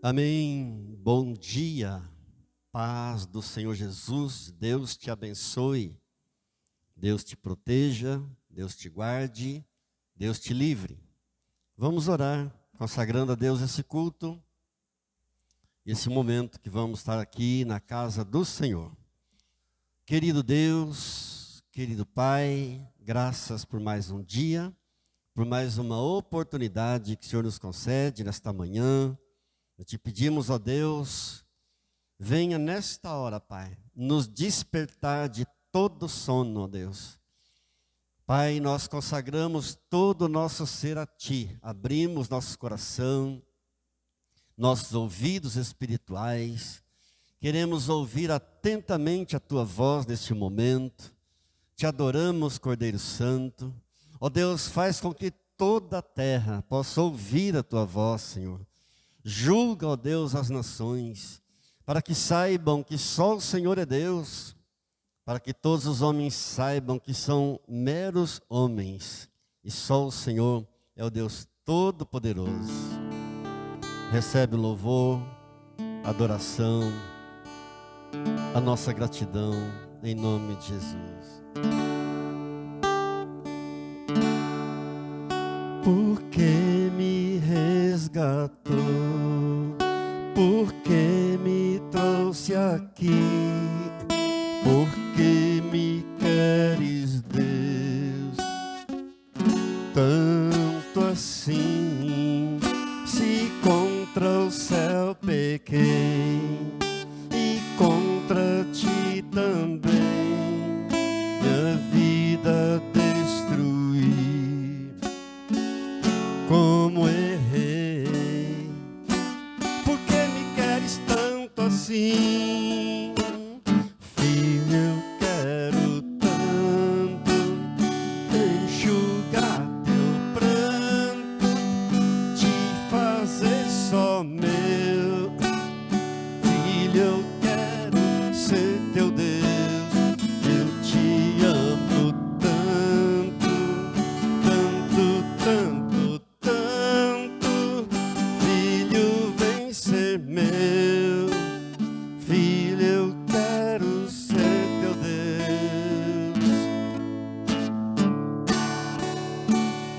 Amém. Bom dia. Paz do Senhor Jesus. Deus te abençoe. Deus te proteja. Deus te guarde. Deus te livre. Vamos orar, consagrando a Deus esse culto, esse momento que vamos estar aqui na casa do Senhor. Querido Deus, querido Pai, graças por mais um dia, por mais uma oportunidade que o Senhor nos concede nesta manhã. Te pedimos, ó Deus, venha nesta hora, Pai, nos despertar de todo sono, ó Deus. Pai, nós consagramos todo o nosso ser a Ti, abrimos nosso coração, nossos ouvidos espirituais, queremos ouvir atentamente a Tua voz neste momento, Te adoramos, Cordeiro Santo. Ó Deus, faz com que toda a terra possa ouvir a Tua voz, Senhor. Julga, ó Deus, as nações, para que saibam que só o Senhor é Deus, para que todos os homens saibam que são meros homens, e só o Senhor é o Deus Todo-Poderoso. Recebe o louvor, a adoração, a nossa gratidão, em nome de Jesus. Porque me resgatou, porque me trouxe aqui, porque me queres, Deus, tanto assim. Se contra o céu pequei e contra ti também, minha vida destruí. Como errei, por que me queres tanto assim? Filho, eu quero tanto enxugar teu pranto, te fazer só meu. Filho, eu quero ser teu Deus, eu te amo tanto, tanto, tanto, tanto. Filho, vem ser meu. Filho, eu quero ser teu Deus.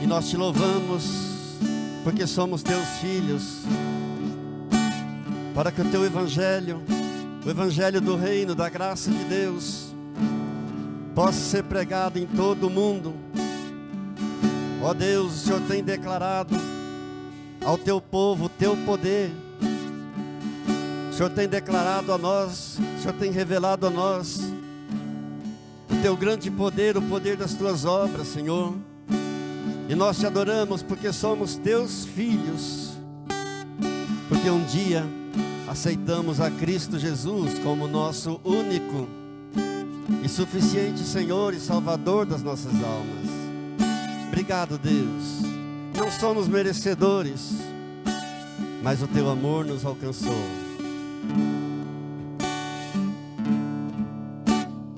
E nós te louvamos, porque somos teus filhos, para que o teu evangelho, o evangelho do reino, da graça de Deus, possa ser pregado em todo o mundo. Ó Deus, o Senhor tem declarado ao teu povo o teu poder. O Senhor tem declarado a nós, o Senhor tem revelado a nós o teu grande poder, o poder das tuas obras, Senhor. E nós te adoramos porque somos teus filhos, porque um dia aceitamos a Cristo Jesus como nosso único e suficiente Senhor e Salvador das nossas almas. Obrigado, Deus. Não somos merecedores, mas o teu amor nos alcançou.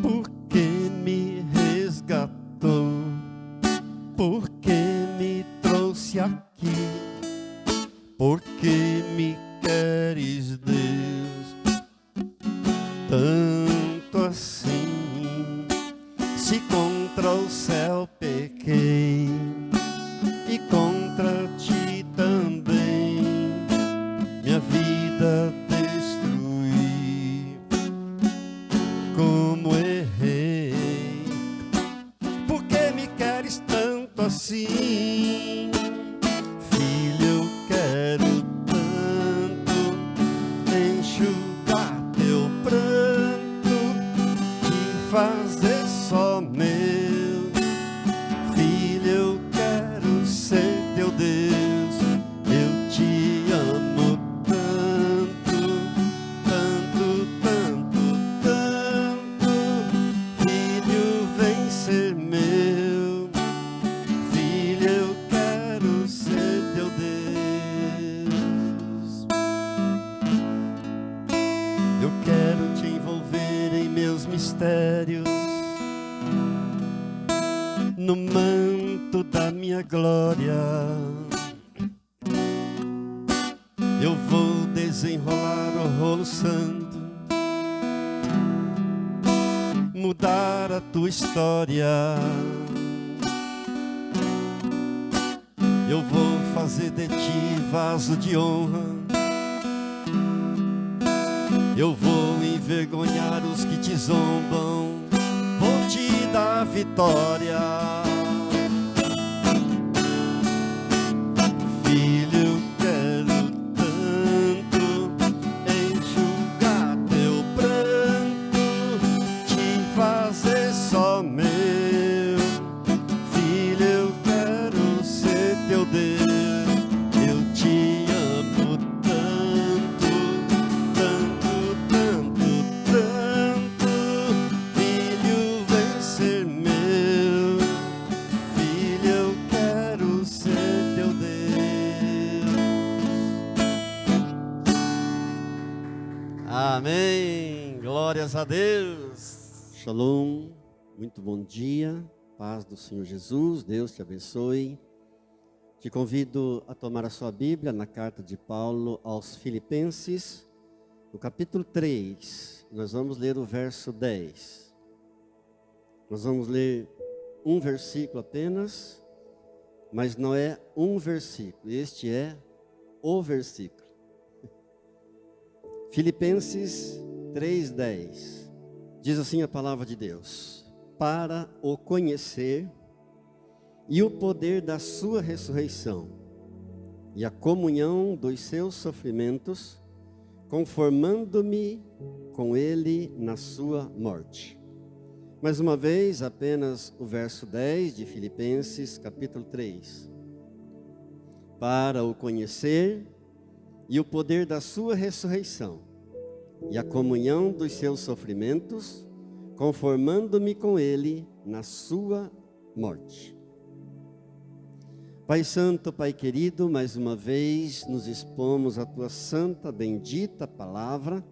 Porque me resgatou, porque me trouxe aqui, porque me queres, Deus, tanto assim. Se contra o céu pequei e contra ti também, minha vida destruí. Como errei, por que me queres tanto assim? Filho, eu quero tanto enxugar teu pranto, te fazer só meu. Filho, eu quero ser teu Deus, eu te amo tanto, tanto, tanto, tanto. Filho, vem ser meu. Filho, eu quero ser teu Deus. Eu quero te envolver em meus mistérios, no manto da minha glória. Eu vou desenrolar o rolo santo, mudar a tua história. Eu vou fazer de ti vaso de honra. Eu vou envergonhar os que te zombam. Vou te dar vitória. Filho, eu quero tanto enxugar teu pranto, te fazer só meu. Filho, eu quero ser teu Deus. Eu te amo tanto, tanto, tanto, tanto. Filho, vem ser meu. Filho, eu quero ser teu Deus. Amém. Glórias a Deus. Shalom. Muito bom dia. Paz do Senhor Jesus. Deus te abençoe. Te convido a tomar a sua Bíblia na carta de Paulo aos Filipenses, no capítulo 3. Nós vamos ler o verso 10. Nós vamos ler um versículo apenas, mas não é um versículo, este é o versículo. Filipenses 3:10. Diz assim a palavra de Deus: para o conhecer e o poder da sua ressurreição e a comunhão dos seus sofrimentos, conformando-me com ele na sua morte. Mais uma vez, apenas o verso 10 de Filipenses, capítulo 3. Para o conhecer e o poder da sua ressurreição e a comunhão dos seus sofrimentos, conformando-me com ele na sua morte. Pai Santo, Pai querido, mais uma vez nos expomos à tua santa, bendita palavra,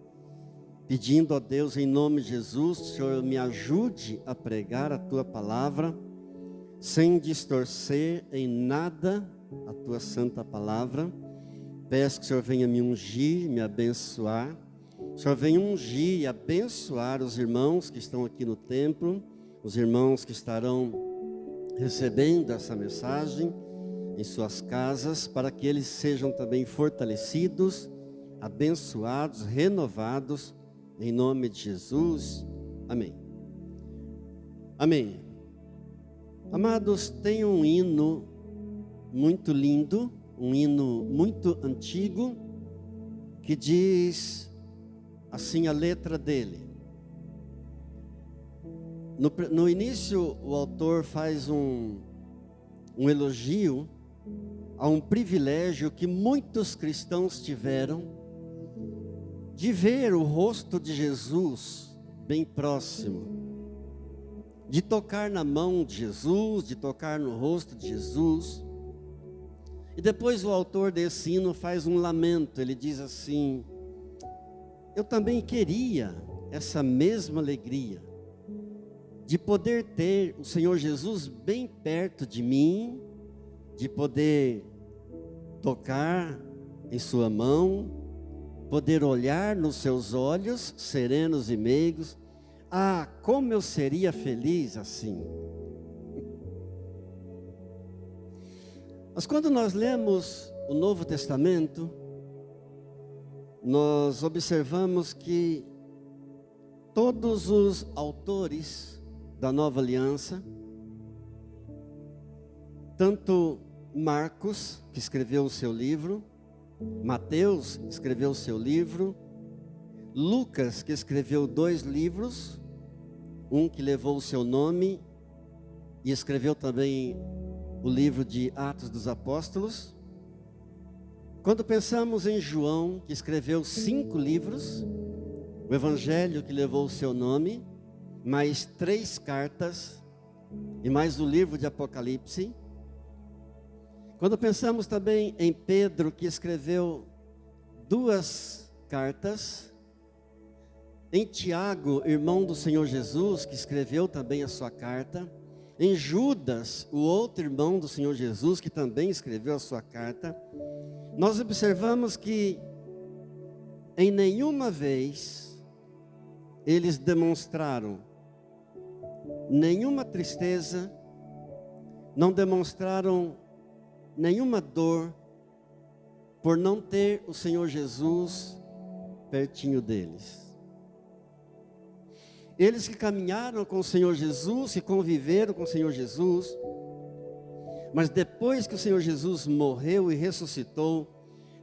pedindo a Deus em nome de Jesus, Senhor, me ajude a pregar a tua palavra, sem distorcer em nada a tua santa palavra. Peço que o Senhor venha me ungir, me abençoar. O Senhor venha ungir e abençoar os irmãos que estão aqui no templo, os irmãos que estarão recebendo essa mensagem em suas casas, para que eles sejam também fortalecidos, abençoados, renovados, em nome de Jesus. Amém. Amém. Amados, tem um hino muito lindo, um hino muito antigo, que diz assim a letra dele. No início, o autor faz um elogio a um privilégio que muitos cristãos tiveram de ver o rosto de Jesus bem próximo, de tocar na mão de Jesus, de tocar no rosto de Jesus. E depois o autor desse hino faz um lamento, ele diz assim: eu também queria essa mesma alegria, de poder ter o Senhor Jesus bem perto de mim, de poder tocar em sua mão, poder olhar nos seus olhos serenos e meigos. Ah, como eu seria feliz assim! Mas quando nós lemos o Novo Testamento, nós observamos que todos os autores da Nova Aliança, tanto Marcos, que escreveu o seu livro, Mateus escreveu o seu livro, Lucas, que escreveu 2 livros, um que levou o seu nome e escreveu também o livro de Atos dos Apóstolos. Quando pensamos em João, que escreveu 5 livros, o Evangelho que levou o seu nome, mais 3 cartas e mais o livro de Apocalipse. Quando pensamos também em Pedro, que escreveu 2 cartas, em Tiago, irmão do Senhor Jesus, que escreveu também a sua carta, em Judas, o outro irmão do Senhor Jesus, que também escreveu a sua carta, nós observamos que em nenhuma vez eles demonstraram nenhuma tristeza, não demonstraram nenhuma dor por não ter o Senhor Jesus pertinho deles. Eles que caminharam com o Senhor Jesus, que conviveram com o Senhor Jesus, mas depois que o Senhor Jesus morreu e ressuscitou,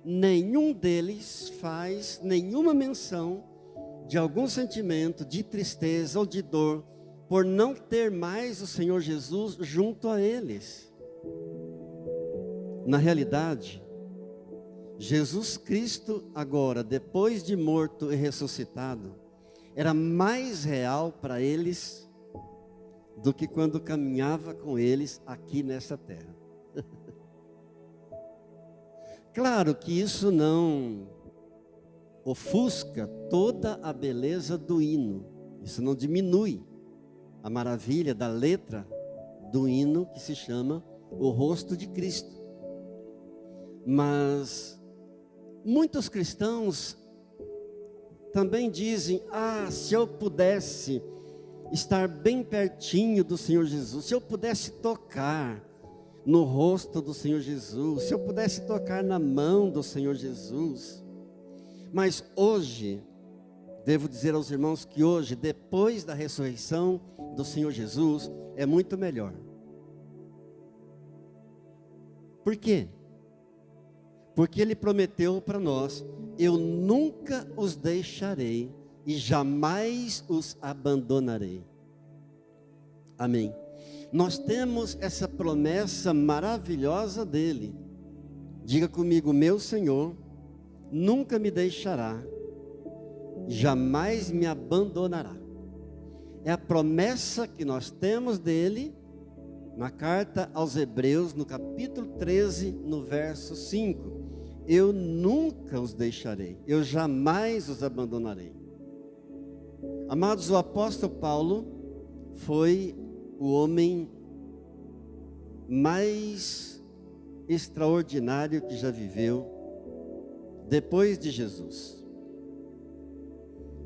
nenhum deles faz nenhuma menção de algum sentimento de tristeza ou de dor por não ter mais o Senhor Jesus junto a eles. Na realidade, Jesus Cristo agora, depois de morto e ressuscitado, era mais real para eles do que quando caminhava com eles aqui nessa terra. Claro que isso não ofusca toda a beleza do hino, isso não diminui a maravilha da letra do hino que se chama O Rosto de Cristo. Mas muitos cristãos também dizem: se eu pudesse estar bem pertinho do Senhor Jesus, se eu pudesse tocar no rosto do Senhor Jesus, se eu pudesse tocar na mão do Senhor Jesus. Mas hoje, devo dizer aos irmãos que hoje, depois da ressurreição do Senhor Jesus, é muito melhor. Por quê? Porque Ele prometeu para nós: eu nunca os deixarei e jamais os abandonarei. Amém. Nós temos essa promessa maravilhosa dEle. Diga comigo: meu Senhor nunca me deixará, jamais me abandonará. É a promessa que nós temos dEle na carta aos Hebreus, no capítulo 13, no verso 5. Eu nunca os deixarei, eu jamais os abandonarei. Amados, o apóstolo Paulo foi o homem mais extraordinário que já viveu depois de Jesus.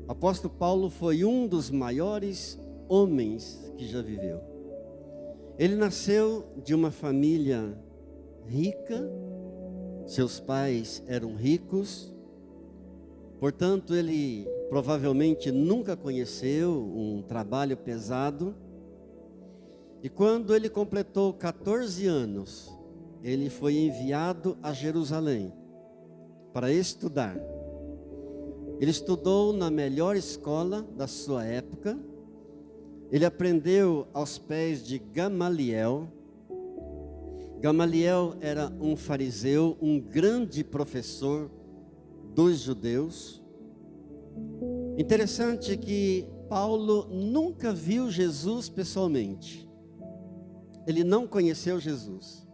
O apóstolo Paulo foi um dos maiores homens que já viveu. Ele nasceu de uma família rica, seus pais eram ricos, portanto ele provavelmente nunca conheceu um trabalho pesado. E quando ele completou 14 anos, ele foi enviado a Jerusalém para estudar. Ele estudou na melhor escola da sua época. Ele aprendeu aos pés de Gamaliel. Gamaliel era um fariseu, um grande professor dos judeus. Interessante que Paulo nunca viu Jesus pessoalmente. Ele não conheceu Jesus.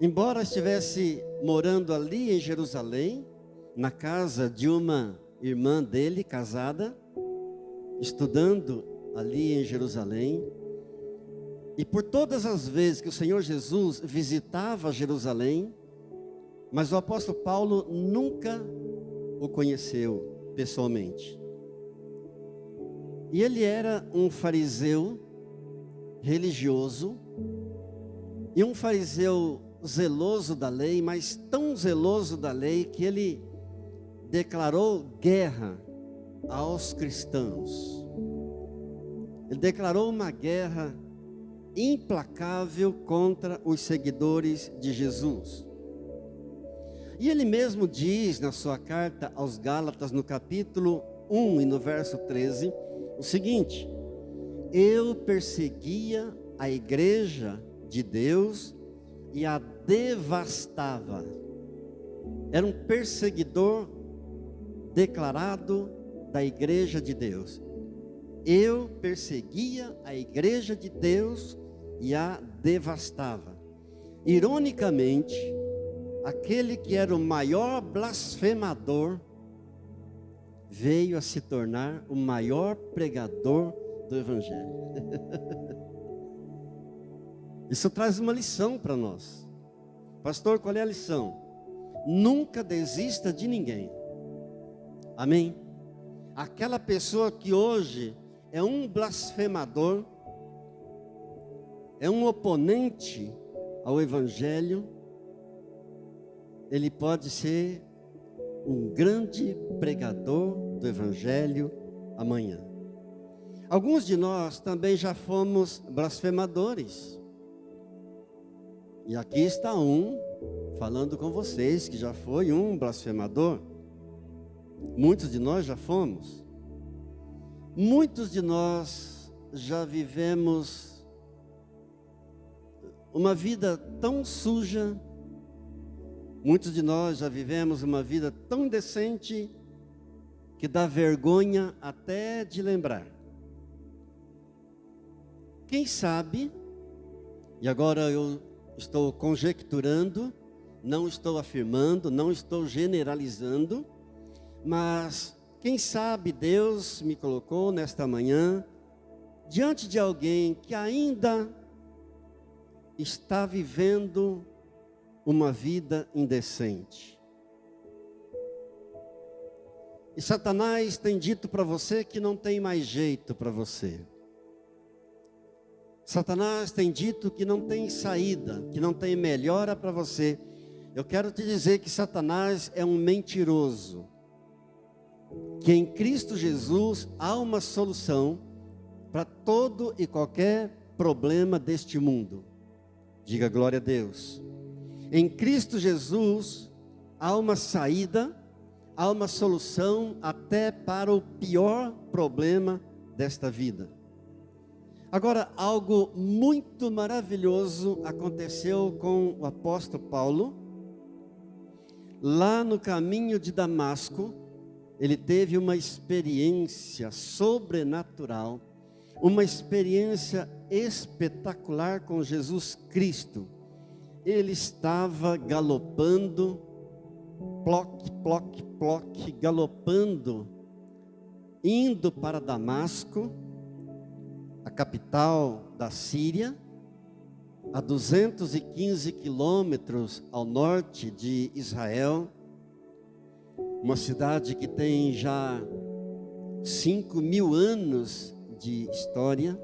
Embora estivesse morando ali em Jerusalém, na casa de uma irmã dele, casada, estudando ali em Jerusalém, e por todas as vezes que o Senhor Jesus visitava Jerusalém, mas o apóstolo Paulo nunca o conheceu pessoalmente. E ele era um fariseu religioso, e um fariseu zeloso da lei, mas tão zeloso da lei que ele declarou guerra aos cristãos. Ele declarou uma guerra implacável contra os seguidores de Jesus. E ele mesmo diz na sua carta aos Gálatas, no capítulo 1 e no verso 13, o seguinte: eu perseguia a igreja de Deus e a devastava. Era um perseguidor declarado da igreja de Deus. Eu perseguia a igreja de Deus e a devastava. Ironicamente, aquele que era o maior blasfemador veio a se tornar o maior pregador do Evangelho. Isso traz uma lição para nós. Pastor, qual é a lição? Nunca desista de ninguém. Amém? Aquela pessoa que hoje é um blasfemador, é um oponente ao Evangelho, ele pode ser um grande pregador do Evangelho amanhã. Alguns de nós também já fomos blasfemadores. E aqui está um falando com vocês que já foi um blasfemador. Muitos de nós já fomos. Muitos de nós já vivemos uma vida tão suja. Muitos de nós já vivemos uma vida tão indecente que dá vergonha até de lembrar. Quem sabe, e agora eu estou conjecturando, não estou afirmando, não estou generalizando, mas quem sabe Deus me colocou nesta manhã diante de alguém que ainda está vivendo uma vida indecente. E Satanás tem dito para você que não tem mais jeito para você. Satanás tem dito que não tem saída, que não tem melhora para você. Eu quero te dizer que Satanás é um mentiroso. Que em Cristo Jesus há uma solução para todo e qualquer problema deste mundo. Diga glória a Deus. Em Cristo Jesus há uma saída, há uma solução até para o pior problema desta vida. Agora, algo muito maravilhoso aconteceu com o apóstolo Paulo. Lá no caminho de Damasco, ele teve uma experiência sobrenatural, uma experiência espetacular com Jesus Cristo. Ele estava galopando, ploc, ploc, ploc, galopando, indo para Damasco, a capital da Síria, a 215 quilômetros ao norte de Israel, uma cidade que tem já 5.000 anos de história.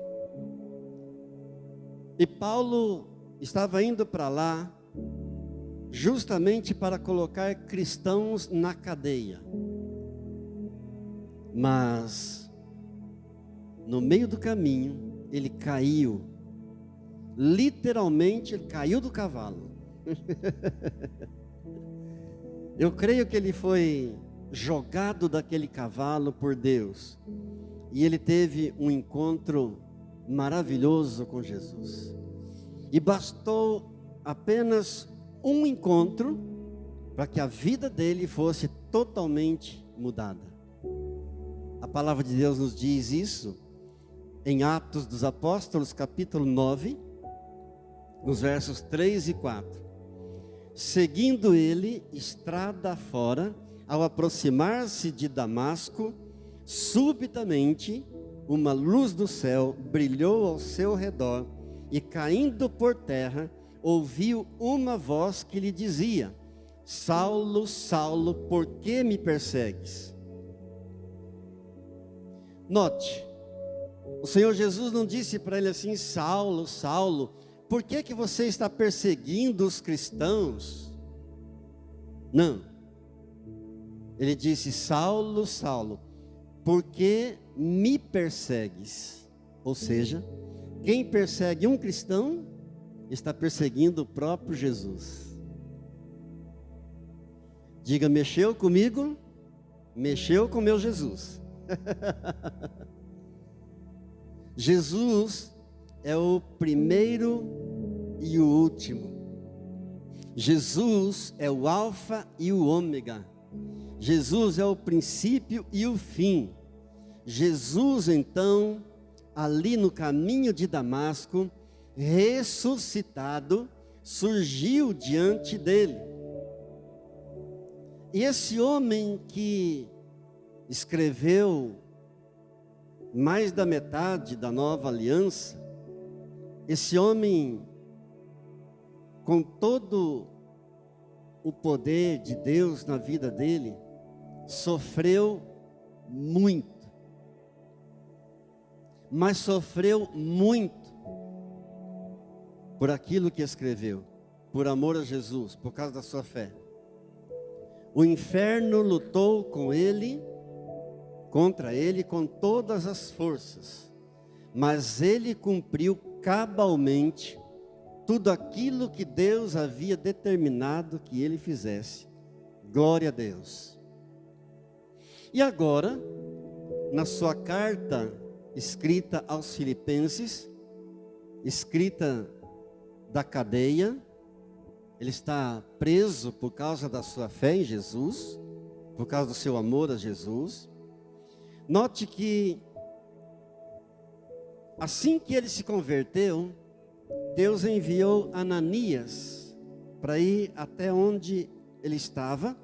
E Paulo estava indo para lá justamente para colocar cristãos na cadeia. Mas no meio do caminho ele caiu. Literalmente ele caiu do cavalo. Eu creio que ele foi jogado daquele cavalo por Deus. E ele teve um encontro maravilhoso com Jesus. E bastou apenas um encontro para que a vida dele fosse totalmente mudada. A palavra de Deus nos diz isso em Atos dos Apóstolos, capítulo 9, nos versos 3 e 4. Seguindo ele, estrada fora, ao aproximar-se de Damasco, subitamente uma luz do céu brilhou ao seu redor, e caindo por terra, ouviu uma voz que lhe dizia: Saulo, Saulo, por que me persegues? Note, o Senhor Jesus não disse para ele assim: Saulo, Saulo, por que você está perseguindo os cristãos? Não. Ele disse: Saulo, Saulo, por que me persegues? Ou seja, quem persegue um cristão está perseguindo o próprio Jesus. Diga: mexeu comigo, mexeu com meu Jesus. Jesus é o primeiro e o último. Jesus é o alfa e o ômega. Jesus é o princípio e o fim. Jesus, então, ali no caminho de Damasco, ressuscitado, surgiu diante dele. E esse homem que escreveu mais da metade da nova aliança, esse homem, com todo o poder de Deus na vida dele, sofreu muito, mas sofreu muito por aquilo que escreveu, por amor a Jesus, por causa da sua fé. O inferno lutou contra ele com todas as forças, mas ele cumpriu cabalmente tudo aquilo que Deus havia determinado que ele fizesse. Glória a Deus. E agora, na sua carta escrita aos Filipenses, escrita da cadeia, ele está preso por causa da sua fé em Jesus, por causa do seu amor a Jesus. Note que, assim que ele se converteu, Deus enviou Ananias para ir até onde ele estava,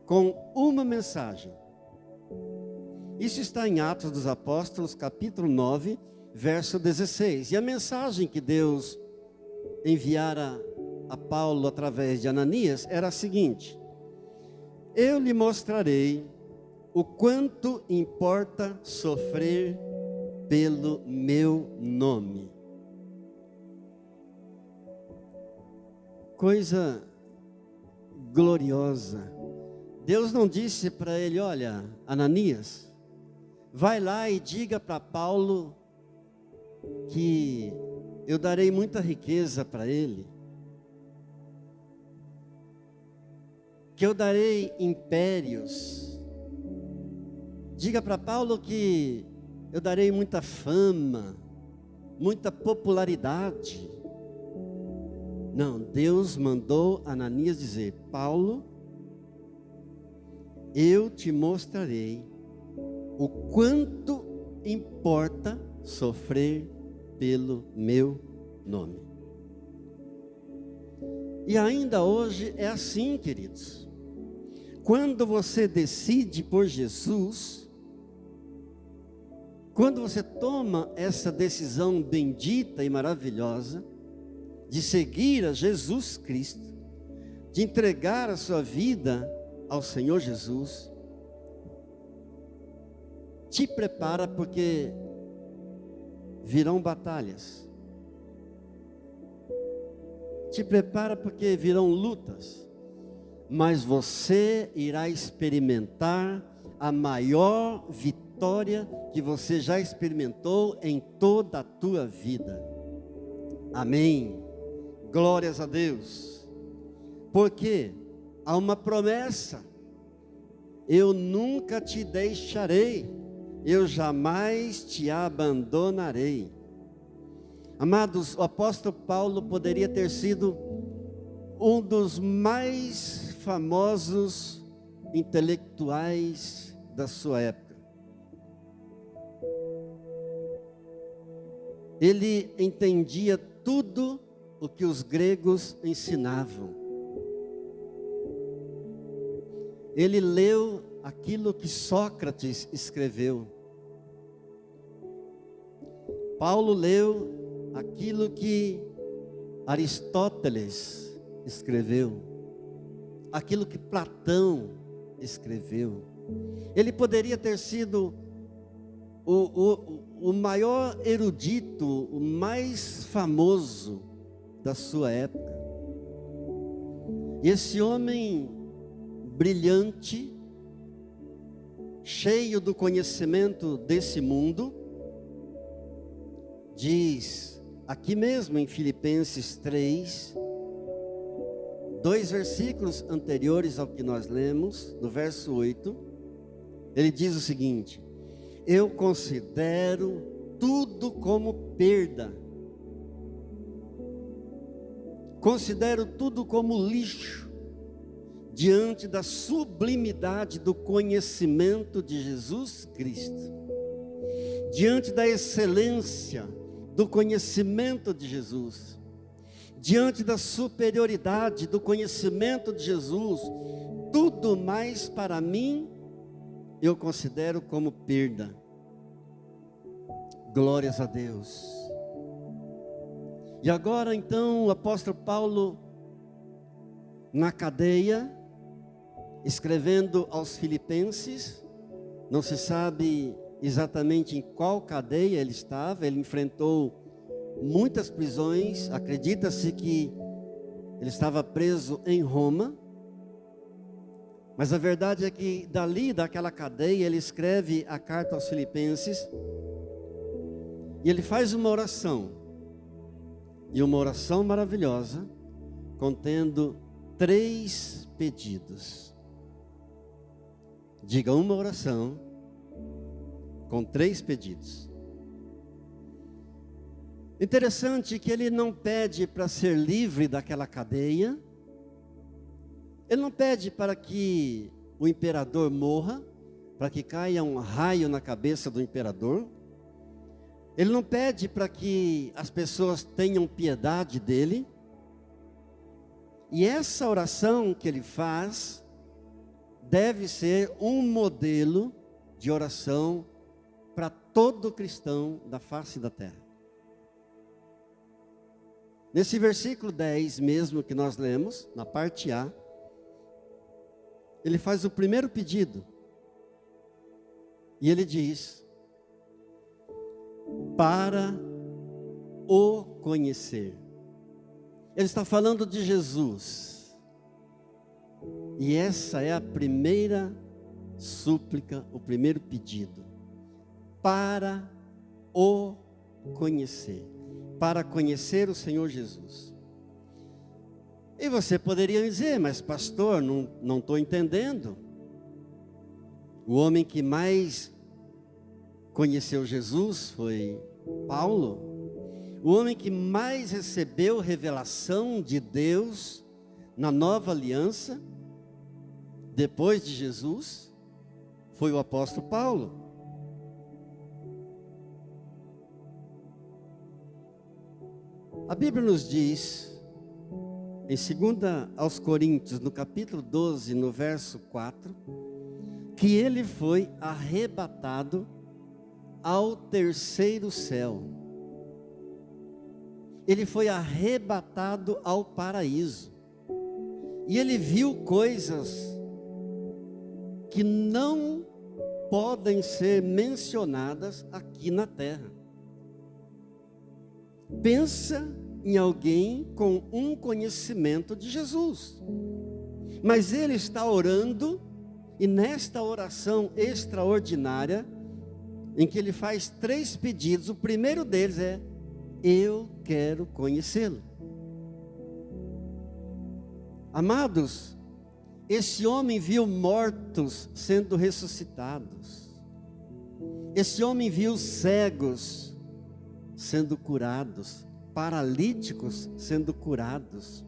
com uma mensagem. Isso está em Atos dos Apóstolos, capítulo 9, verso 16. E a mensagem que Deus enviara a Paulo através de Ananias era a seguinte: eu lhe mostrarei o quanto importa sofrer pelo meu nome. Coisa gloriosa. Deus não disse para ele: olha, Ananias, vai lá e diga para Paulo que eu darei muita riqueza para ele, que eu darei impérios. Diga para Paulo que eu darei muita fama, muita popularidade. Não, Deus mandou Ananias dizer: Paulo, eu te mostrarei o quanto importa sofrer pelo meu nome. E ainda hoje é assim, queridos. Quando você decide por Jesus, quando você toma essa decisão bendita e maravilhosa de seguir a Jesus Cristo, de entregar a sua vida ao Senhor Jesus, te prepara, porque virão batalhas. Te prepara porque virão lutas, mas você irá experimentar a maior vitória que você já experimentou em toda a tua vida. Amém. Glórias a Deus. Porque há uma promessa: eu nunca te deixarei, eu jamais te abandonarei. Amados, o apóstolo Paulo poderia ter sido um dos mais famosos intelectuais da sua época. Ele entendia tudo o que os gregos ensinavam. Ele leu aquilo que Sócrates escreveu. Paulo leu aquilo que Aristóteles escreveu, aquilo que Platão escreveu. Ele poderia ter sido o maior erudito, o mais famoso da sua época. E esse homem brilhante, cheio do conhecimento desse mundo, diz aqui mesmo em Filipenses 3, 2 versículos anteriores ao que nós lemos, no verso 8, ele diz o seguinte: eu considero tudo como perda, considero tudo como lixo, diante da sublimidade do conhecimento de Jesus Cristo, diante da excelência do conhecimento de Jesus, diante da superioridade do conhecimento de Jesus, tudo mais para mim eu considero como perda. Glórias a Deus. E agora então o apóstolo Paulo, na cadeia, escrevendo aos Filipenses, não se sabe exatamente em qual cadeia ele estava, ele enfrentou muitas prisões, acredita-se que ele estava preso em Roma, mas a verdade é que daquela cadeia, ele escreve a carta aos Filipenses, e ele faz uma oração, e uma oração maravilhosa, contendo 3 pedidos. Diga, uma oração com 3 pedidos. Interessante que ele não pede para ser livre daquela cadeia, ele não pede para que o imperador morra, para que caia um raio na cabeça do imperador, ele não pede para que as pessoas tenham piedade dele, e essa oração que ele faz, deve ser um modelo de oração para todo cristão da face da terra. Nesse versículo 10 mesmo que nós lemos, na parte A, ele faz o primeiro pedido. E ele diz: para o conhecer. Ele está falando de Jesus. E essa é a primeira súplica, o primeiro pedido. Para o conhecer. Para conhecer o Senhor Jesus. E você poderia dizer, mas pastor, não estou entendendo. O homem que mais conheceu Jesus foi Paulo. O homem que mais recebeu revelação de Deus na nova aliança, depois de Jesus, foi o apóstolo Paulo. A Bíblia nos diz, em 2 aos Coríntios, no capítulo 12, no verso 4, que ele foi arrebatado ao terceiro céu. Ele foi arrebatado ao paraíso. E ele viu coisas que não podem ser mencionadas aqui na terra. Pensa em alguém com um conhecimento de Jesus. Mas ele está orando, e nesta oração extraordinária, em que ele faz 3 pedidos, o primeiro deles é: eu quero conhecê-lo. Amados, esse homem viu mortos sendo ressuscitados. Esse homem viu cegos sendo curados, paralíticos sendo curados.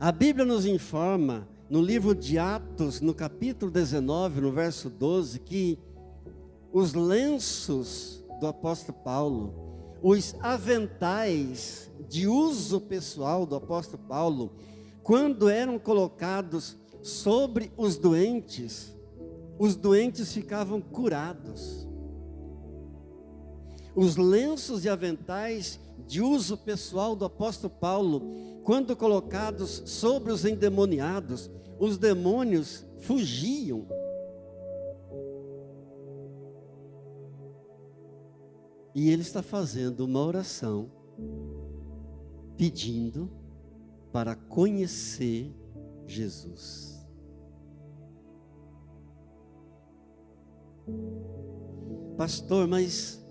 A Bíblia nos informa, no livro de Atos, no capítulo 19, no verso 12, que os lenços do apóstolo Paulo, os aventais de uso pessoal do apóstolo Paulo, quando eram colocados sobre os doentes ficavam curados. Os lenços e aventais de uso pessoal do apóstolo Paulo, quando colocados sobre os endemoniados, os demônios fugiam. E ele está fazendo uma oração, pedindo para conhecer Jesus. Pastor, mas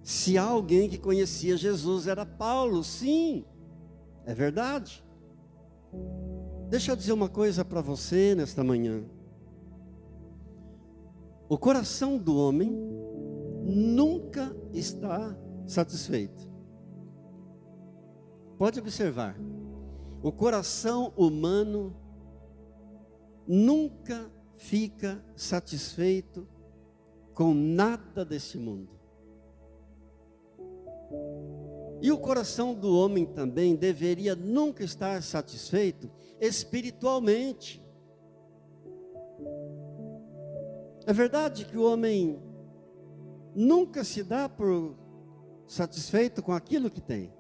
se há alguém que conhecia Jesus era Paulo. Sim, é verdade. Deixa eu dizer uma coisa para você nesta manhã. O coração do homem nunca está satisfeito. Pode observar, o coração humano nunca fica satisfeito com nada deste mundo. E o coração do homem também deveria nunca estar satisfeito espiritualmente. É verdade que o homem nunca se dá por satisfeito com aquilo que tem.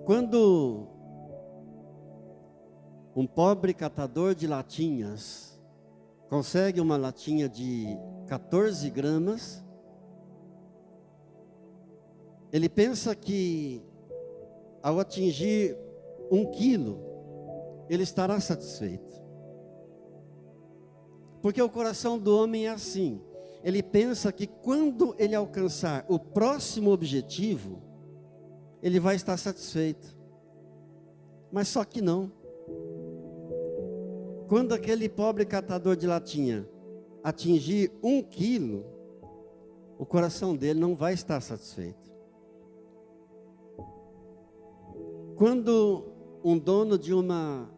Quando um pobre catador de latinhas consegue uma latinha de 14 gramas, ele pensa que ao atingir 1 quilo, ele estará satisfeito. Porque o coração do homem é assim, ele pensa que quando ele alcançar o próximo objetivo, ele vai estar satisfeito. Mas só que não. Quando aquele pobre catador de latinha atingir 1 quilo, o coração dele não vai estar satisfeito. Quando um dono de uma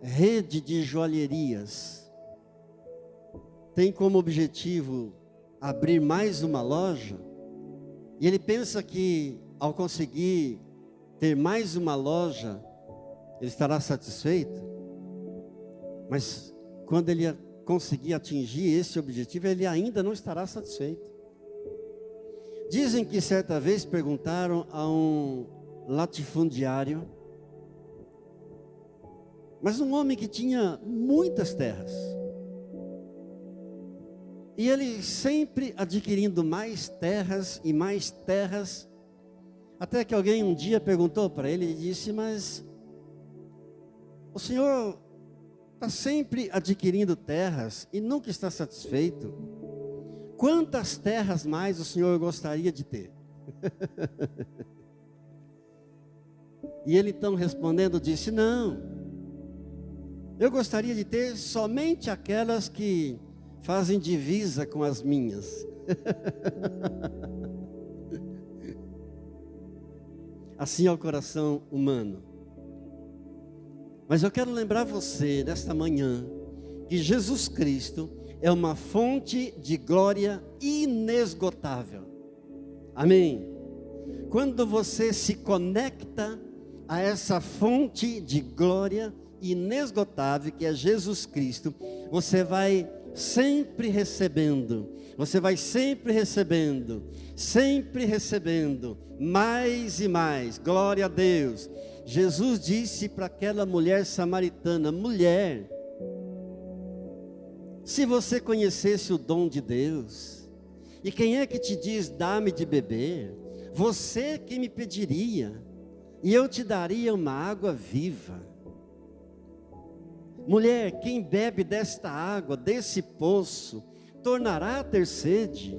rede de joalherias tem como objetivo abrir mais uma loja, e ele pensa que ao conseguir ter mais uma loja, ele estará satisfeito, mas quando ele conseguir atingir esse objetivo, ele ainda não estará satisfeito. Dizem que certa vez perguntaram a um latifundiário, mas um homem que tinha muitas terras, e ele sempre adquirindo mais terras e mais terras, até que alguém um dia perguntou para ele e disse: mas o senhor está sempre adquirindo terras e nunca está satisfeito. Quantas terras mais o senhor gostaria de ter? E ele então respondendo disse: não, eu gostaria de ter somente aquelas que fazem divisa com as minhas. Assim é o coração humano. Mas eu quero lembrar você nesta manhã que Jesus Cristo é uma fonte de glória inesgotável. Amém? Quando você se conecta a essa fonte de glória inesgotável que é Jesus Cristo, você vai sempre recebendo, sempre recebendo mais e mais. Glória a Deus. Jesus disse para aquela mulher samaritana: mulher, se você conhecesse o dom de Deus, e quem é que te diz dá-me de beber, você que me pediria, e eu te daria uma água viva. Mulher, quem bebe desta água, desse poço, tornará a ter sede,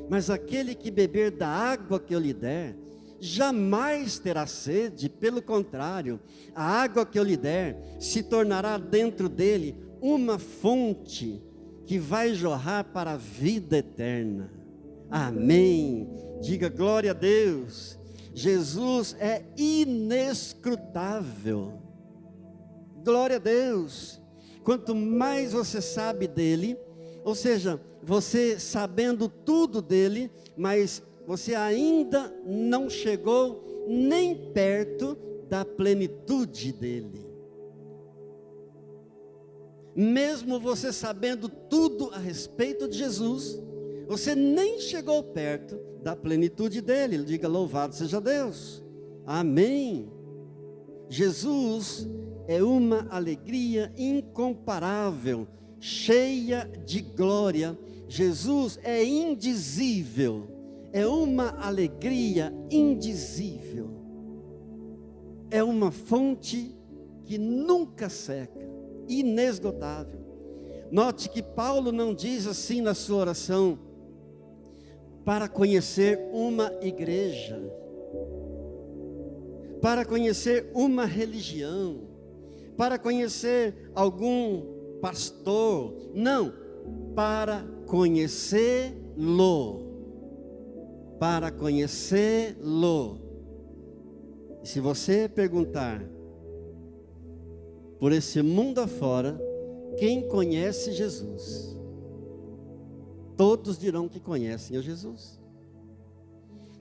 mas aquele que beber da água que eu lhe der, jamais terá sede. Pelo contrário, a água que eu lhe der se tornará dentro dele uma fonte que vai jorrar para a vida eterna. Amém. Diga glória a Deus. Jesus é inescrutável. Glória a Deus. Quanto mais você sabe dele, ou seja, você sabendo tudo dele, mas você ainda não chegou nem perto da plenitude dele. Mesmo você sabendo tudo a respeito de Jesus, você nem chegou perto da plenitude dele. Diga louvado seja Deus. Amém. Jesus é uma alegria incomparável, cheia de glória. Jesus é indizível. É uma alegria indizível. É uma fonte que nunca seca, inesgotável. Note que Paulo não diz assim na sua oração: para conhecer uma igreja, para conhecer uma religião, para conhecer algum pastor. Não, para conhecê-lo. Para conhecê-lo. E se você perguntar por esse mundo afora, quem conhece Jesus? Todos dirão que conhecem a Jesus.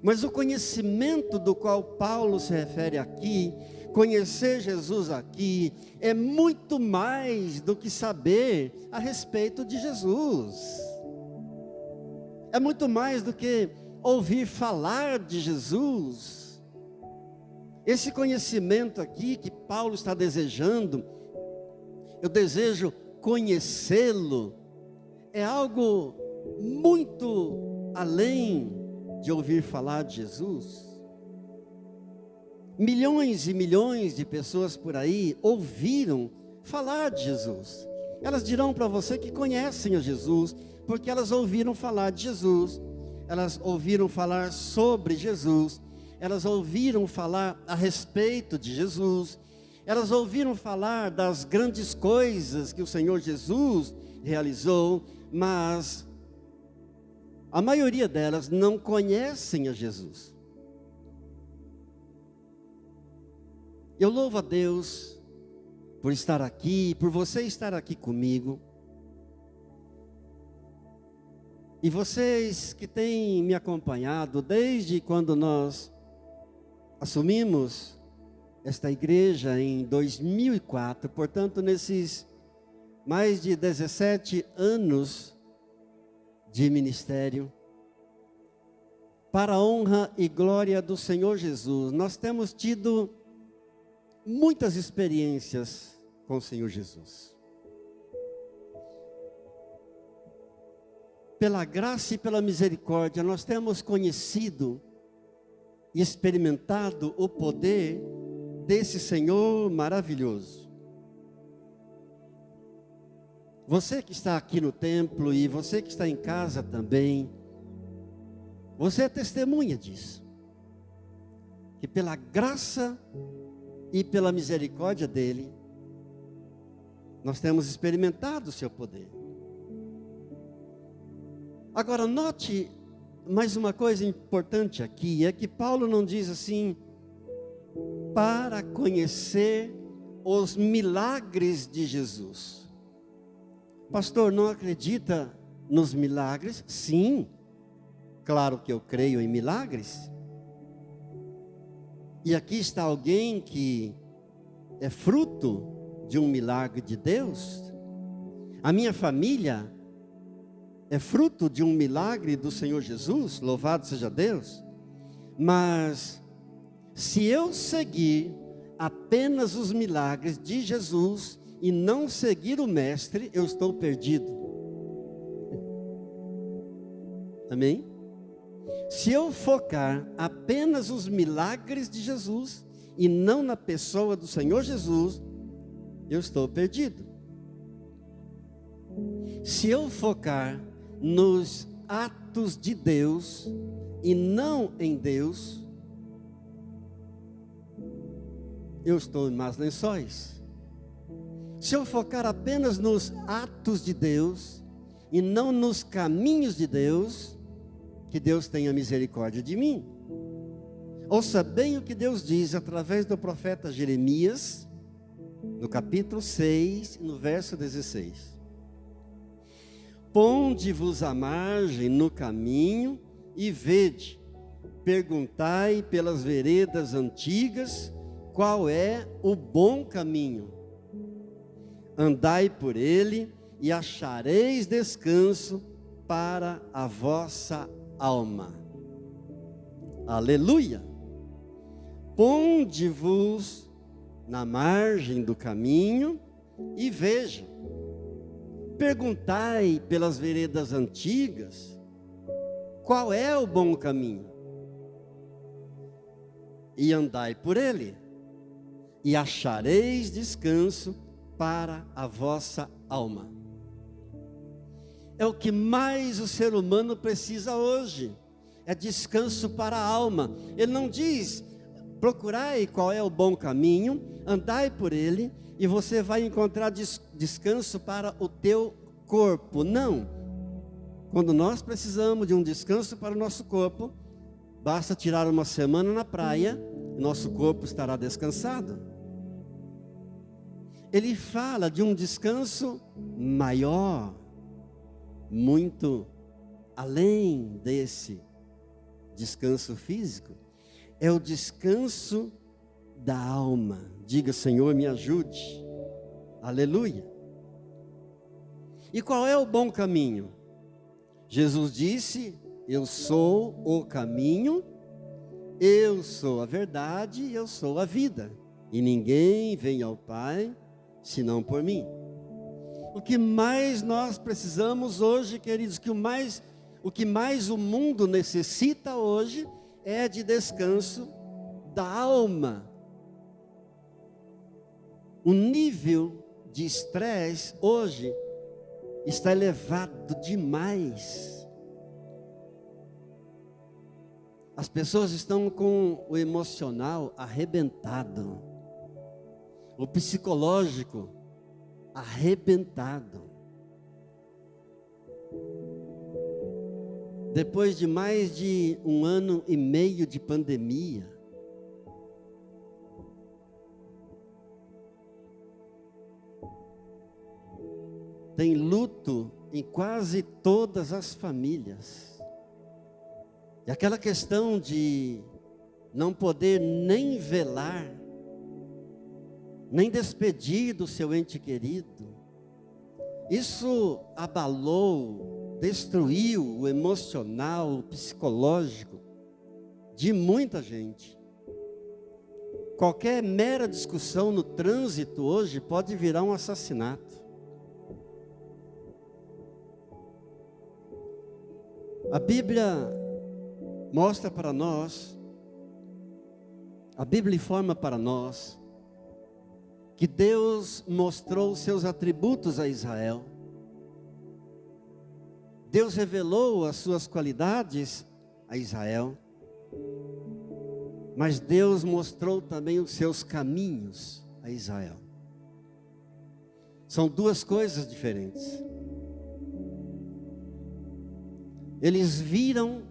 Mas o conhecimento do qual Paulo se refere aqui, conhecer Jesus aqui, é muito mais do que saber a respeito de Jesus. É muito mais do que ouvir falar de Jesus. Esse conhecimento aqui que Paulo está desejando eu desejo conhecê-lo, é algo muito além de ouvir falar de Jesus. Milhões e milhões de pessoas por aí ouviram falar de Jesus. Elas dirão para você que conhecem a Jesus, porque elas ouviram falar de Jesus, elas ouviram falar sobre Jesus, elas ouviram falar a respeito de Jesus, elas ouviram falar das grandes coisas que o Senhor Jesus realizou, mas a maioria delas não conhecem a Jesus. Eu louvo a Deus por estar aqui, por você estar aqui comigo. E vocês que têm me acompanhado desde quando nós assumimos esta igreja em 2004, portanto, nesses mais de 17 anos de ministério, para a honra e glória do Senhor Jesus, nós temos tido muitas experiências com o Senhor Jesus. Pela graça e pela misericórdia, nós temos conhecido e experimentado o poder desse Senhor maravilhoso. Você que está aqui no templo e você que está em casa também, você é testemunha disso. Que pela graça e pela misericórdia dele, nós temos experimentado o seu poder. Agora, note mais uma coisa importante aqui, é que Paulo não diz assim, para conhecer os milagres de Jesus. Pastor, não acredita nos milagres? Sim, claro que eu creio em milagres. E aqui está alguém que é fruto de um milagre de Deus. A minha família é fruto de um milagre do Senhor Jesus, louvado seja Deus. Mas se eu seguir apenas os milagres de Jesus e não seguir o Mestre, eu estou perdido. Amém? Se eu focar apenas os milagres de Jesus e não na pessoa do Senhor Jesus, eu estou perdido. Se eu focar nos atos de Deus e não em Deus, eu estou em más lençóis. Se eu focar apenas nos atos de Deus e não nos caminhos de Deus, que Deus tenha misericórdia de mim. Ouça bem o que Deus diz através do profeta Jeremias, no capítulo 6, no verso 16. Ponde-vos à margem no caminho e vede, perguntai pelas veredas antigas, qual é o bom caminho. Andai por ele e achareis descanso para a vossa alma. Aleluia! Ponde-vos na margem do caminho e vejam. Perguntai pelas veredas antigas, qual é o bom caminho? E andai por ele, e achareis descanso para a vossa alma. É o que mais o ser humano precisa hoje, é descanso para a alma. Ele não diz, procurai qual é o bom caminho, andai por ele, e você vai encontrar descanso para o teu corpo. Não. Quando nós precisamos de um descanso para o nosso corpo, basta tirar uma semana na praia, e nosso corpo estará descansado. Ele fala de um descanso maior, muito além desse descanso físico. É o descanso da alma. Diga, Senhor, me ajude. Aleluia. E qual é o bom caminho? Jesus disse, eu sou o caminho, eu sou a verdade, eu sou a vida. E ninguém vem ao Pai, senão por mim. O que mais nós precisamos hoje, queridos, o que mais o mundo necessita hoje é de descanso da alma. O nível de estresse hoje está elevado demais. As pessoas estão com o emocional arrebentado, o psicológico arrebentado. Depois de mais de 1 ano e meio de pandemia, tem luto em quase todas as famílias. E aquela questão de não poder nem velar, nem despedir do seu ente querido, isso abalou, destruiu o emocional, o psicológico de muita gente. Qualquer mera discussão no trânsito hoje pode virar um assassinato. A Bíblia mostra para nós, a Bíblia informa para nós, que Deus mostrou seus atributos a Israel. Deus revelou as suas qualidades a Israel. Mas Deus mostrou também os seus caminhos a Israel. São duas coisas diferentes. Eles viram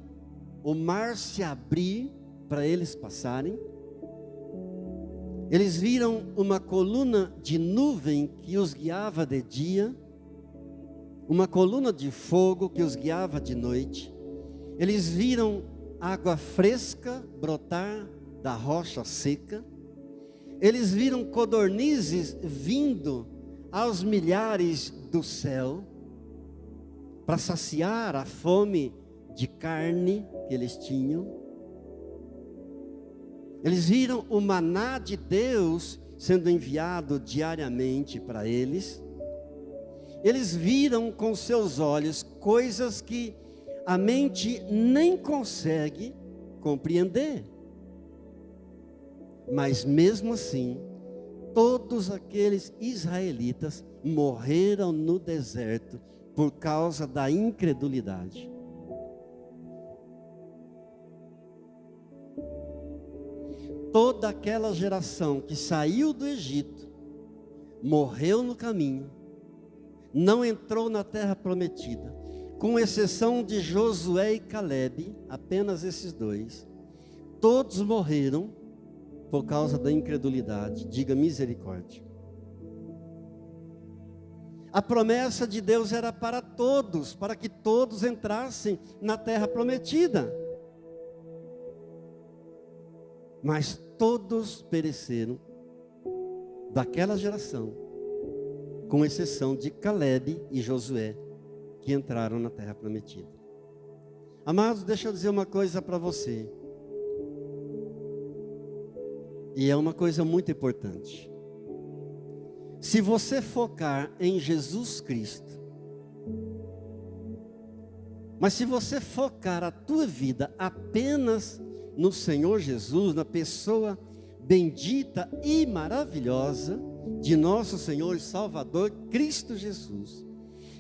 o mar se abrir para eles passarem. Eles viram uma coluna de nuvem que os guiava de dia, uma coluna de fogo que os guiava de noite. Eles viram água fresca brotar da rocha seca. Eles viram codornizes vindo aos milhares do céu para saciar a fome de carne que eles tinham. Eles viram o maná de Deus sendo enviado diariamente para eles. Eles viram com seus olhos coisas que a mente nem consegue compreender. Mas mesmo assim, todos aqueles israelitas morreram no deserto por causa da incredulidade. Toda aquela geração que saiu do Egito, morreu no caminho, não entrou na terra prometida, com exceção de Josué e Calebe, apenas esses dois, todos morreram por causa da incredulidade. Diga misericórdia. A promessa de Deus era para todos, para que todos entrassem na terra prometida. Mas todos pereceram daquela geração, com exceção de Calebe e Josué, que entraram na terra prometida. Amados, deixa eu dizer uma coisa para você. E é uma coisa muito importante. Se você focar em Jesus Cristo, mas se você focar a tua vida apenas no Senhor Jesus, na pessoa bendita e maravilhosa de nosso Senhor e Salvador Cristo Jesus,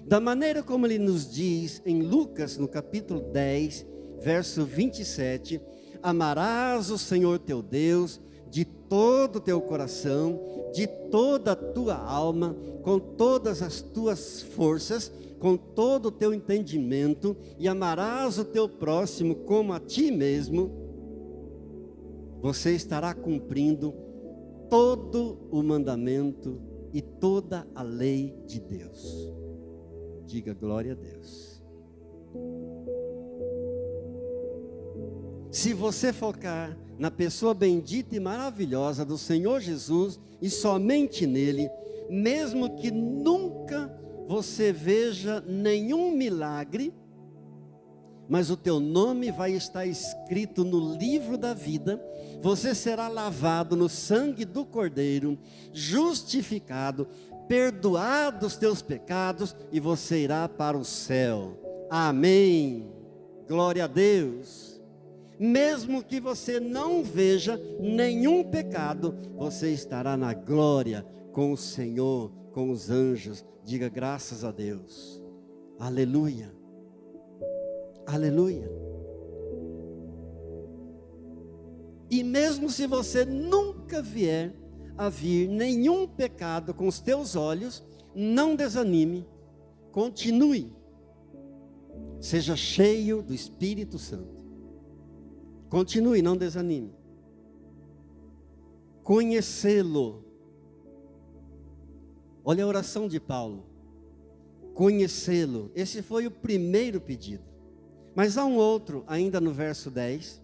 da maneira como Ele nos diz em Lucas, no capítulo 10, verso 27, amarás o Senhor teu Deus de todo o teu coração, de toda a tua alma, com todas as tuas forças, com todo o teu entendimento, e amarás o teu próximo como a ti mesmo. Você estará cumprindo todo o mandamento e toda a lei de Deus. Diga glória a Deus. Se você focar na pessoa bendita e maravilhosa do Senhor Jesus e somente nele, mesmo que nunca você veja nenhum milagre, mas o teu nome vai estar escrito no livro da vida, você será lavado no sangue do Cordeiro, justificado, perdoados os teus pecados e você irá para o céu. Amém. Glória a Deus. Mesmo que você não veja nenhum pecado, você estará na glória com o Senhor, com os anjos. Diga graças a Deus. Aleluia. Aleluia. E mesmo se você nunca vier a vir nenhum pecado com os teus olhos, não desanime, continue, seja cheio do Espírito Santo, continue, não desanime, conhecê-lo. Olha a oração de Paulo, conhecê-lo, esse foi o primeiro pedido, mas há um outro ainda no verso 10,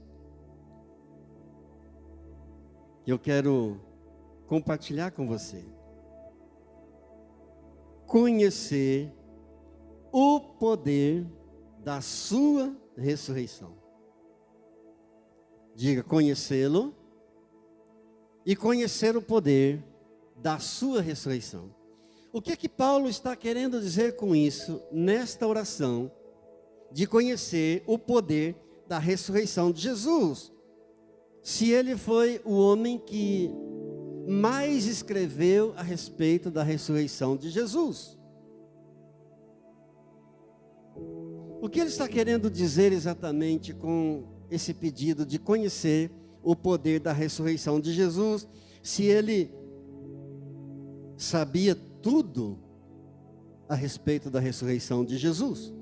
que eu quero compartilhar com você. Conhecer o poder da sua ressurreição. Diga, conhecê-lo e conhecer o poder da sua ressurreição. O que é que Paulo está querendo dizer com isso, nesta oração, de conhecer o poder da ressurreição de Jesus? Se ele foi o homem que mais escreveu a respeito da ressurreição de Jesus. O que ele está querendo dizer exatamente com esse pedido de conhecer o poder da ressurreição de Jesus, se ele sabia tudo a respeito da ressurreição de Jesus?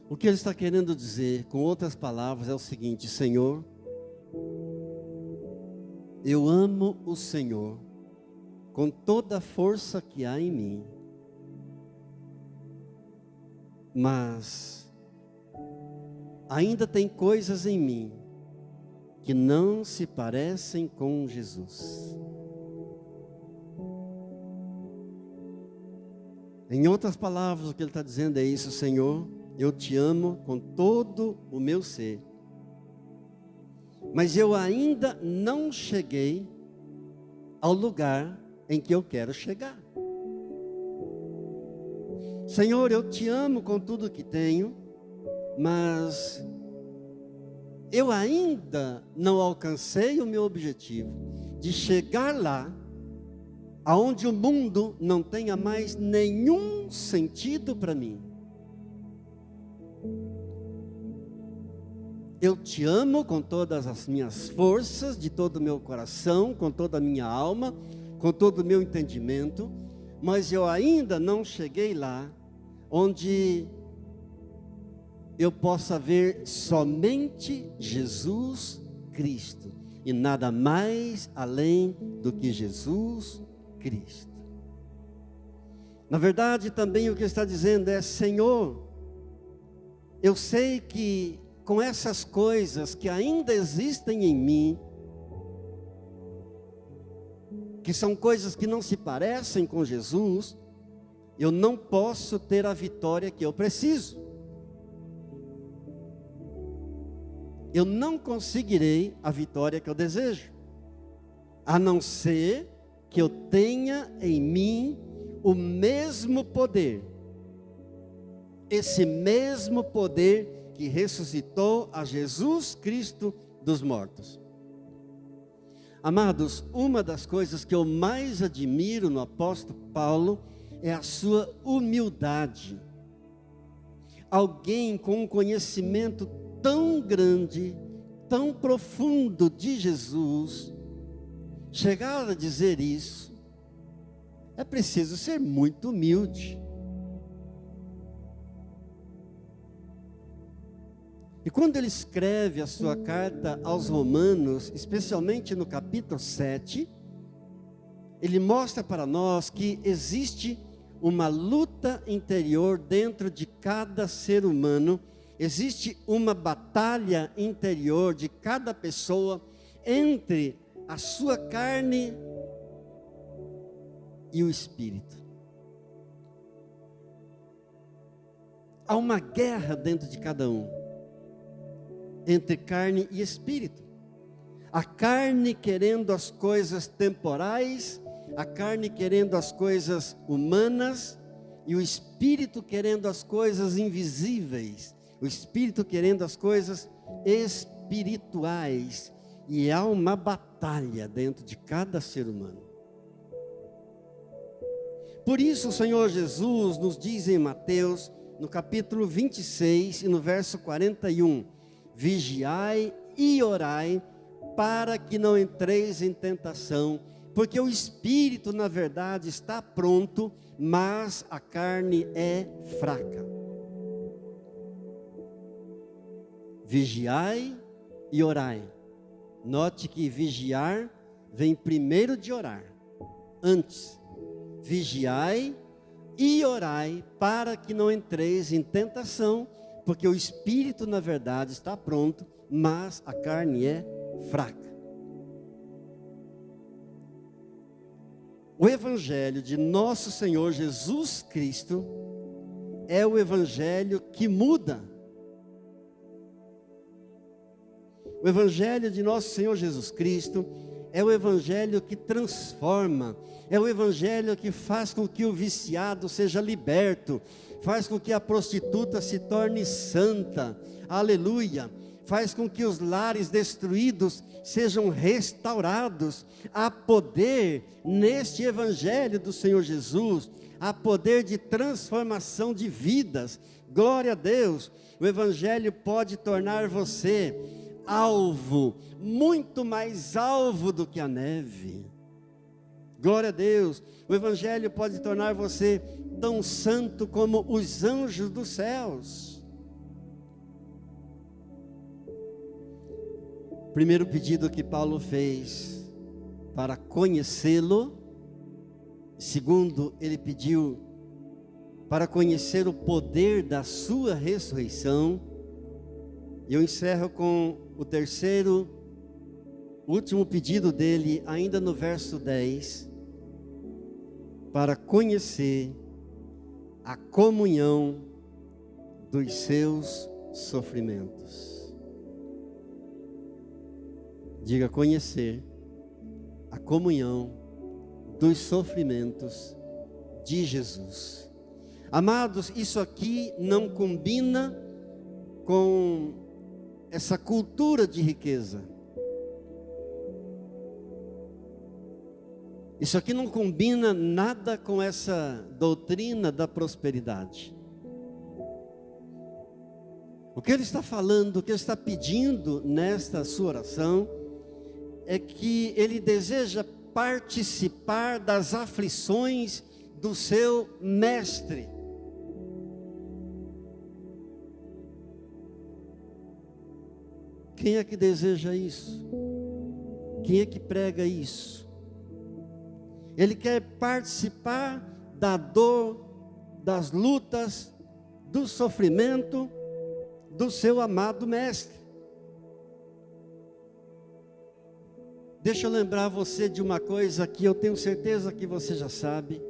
O que ele está querendo dizer, com outras palavras, é o seguinte: Senhor, eu amo o Senhor com toda a força que há em mim, mas ainda tem coisas em mim que não se parecem com Jesus. Em outras palavras, o que ele está dizendo é isso: Senhor, eu te amo com todo o meu ser, mas eu ainda não cheguei ao lugar em que eu quero chegar. Senhor, eu te amo com tudo que tenho, mas eu ainda não alcancei o meu objetivo de chegar lá, aonde o mundo não tenha mais nenhum sentido para mim. Eu te amo com todas as minhas forças, de todo o meu coração, com toda a minha alma, com todo o meu entendimento, mas eu ainda não cheguei lá, onde eu possa ver somente Jesus Cristo, e nada mais além do que Jesus Cristo. Na verdade, também o que está dizendo é: Senhor, eu sei que com essas coisas que ainda existem em mim, que são coisas que não se parecem com Jesus, eu não posso ter a vitória que eu preciso. Eu não conseguirei a vitória que eu desejo, a não ser que eu tenha em mim o mesmo poder, esse mesmo poder que ressuscitou a Jesus Cristo dos mortos. Amados, uma das coisas que eu mais admiro no apóstolo Paulo é a sua humildade. Alguém com um conhecimento tão grande, tão profundo de Jesus, chegar a dizer isso, é preciso ser muito humilde. E quando ele escreve a sua carta aos Romanos, especialmente no capítulo 7, ele mostra para nós que existe uma luta interior dentro de cada ser humano, existe uma batalha interior de cada pessoa entre a sua carne e o espírito. Há uma guerra dentro de cada um, entre carne e espírito. A carne querendo as coisas temporais, a carne querendo as coisas humanas, e o espírito querendo as coisas invisíveis, o espírito querendo as coisas espirituais. E há uma batalha dentro de cada ser humano. Por isso o Senhor Jesus nos diz em Mateus, no capítulo 26 e no verso 41, vigiai e orai, para que não entreis em tentação, porque o espírito na verdade está pronto, mas a carne é fraca. Vigiai e orai. Note que vigiar vem primeiro de orar, antes. Vigiai e orai para que não entreis em tentação, porque o espírito na verdade está pronto, mas a carne é fraca. O evangelho de nosso Senhor Jesus Cristo é o evangelho que muda. O evangelho de nosso Senhor Jesus Cristo é o evangelho que transforma, é o evangelho que faz com que o viciado seja liberto, faz com que a prostituta se torne santa, aleluia, faz com que os lares destruídos sejam restaurados. Há poder neste evangelho do Senhor Jesus, há poder de transformação de vidas, glória a Deus. O evangelho pode tornar você alvo, muito mais alvo do que a neve, glória a Deus. O evangelho pode tornar você tão santo como os anjos dos céus. Primeiro pedido que Paulo fez para conhecê-lo, segundo, ele pediu para conhecer o poder da sua ressurreição. E eu encerro com o terceiro, último pedido dele, ainda no verso 10, para conhecer a comunhão dos seus sofrimentos. Diga, conhecer a comunhão dos sofrimentos de Jesus. Amados, isso aqui não combina com essa cultura de riqueza. Isso aqui não combina nada com essa doutrina da prosperidade. O que ele está falando, o que ele está pedindo nesta sua oração, é que ele deseja participar das aflições do seu mestre. Quem é que deseja isso? Quem é que prega isso? Ele quer participar da dor, das lutas, do sofrimento do seu amado mestre. Deixa eu lembrar você de uma coisa que eu tenho certeza que você já sabe,